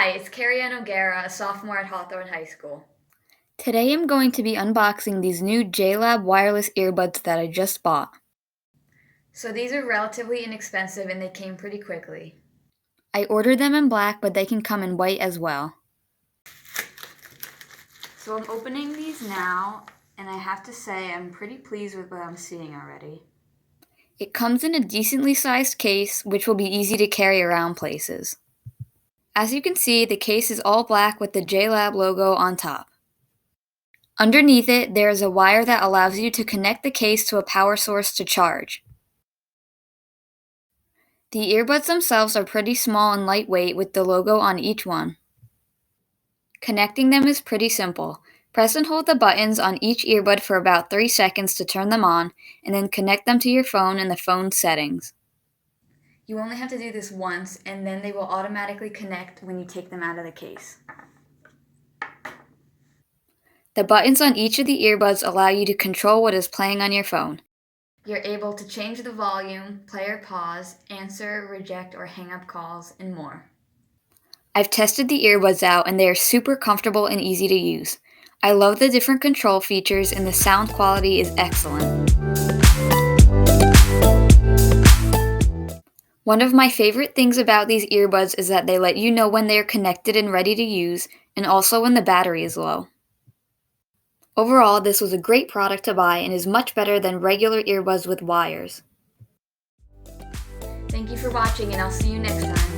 Hi, it's Carrie Ann O'Gara, a sophomore at Hawthorne High School. Today I'm going to be unboxing these new JLab wireless earbuds that I just bought. So these are relatively inexpensive and they came pretty quickly. I ordered them in black, but they can come in white as well. So I'm opening these now, and I have to say I'm pretty pleased with what I'm seeing already. It comes in a decently sized case, which will be easy to carry around places. As you can see, the case is all black with the JLab logo on top. Underneath it, there is a wire that allows you to connect the case to a power source to charge. The earbuds themselves are pretty small and lightweight with the logo on each one. Connecting them is pretty simple. Press and hold the buttons on each earbud for about 3 seconds to turn them on, and then connect them to your phone in the phone settings. You only have to do this once, and then they will automatically connect when you take them out of the case. The buttons on each of the earbuds allow you to control what is playing on your phone. You're able to change the volume, play or pause, answer, reject, or hang up calls, and more. I've tested the earbuds out and they are super comfortable and easy to use. I love the different control features and the sound quality is excellent. One of my favorite things about these earbuds is that they let you know when they are connected and ready to use, and also when the battery is low. Overall, this was a great product to buy and is much better than regular earbuds with wires. Thank you for watching, and I'll see you next time.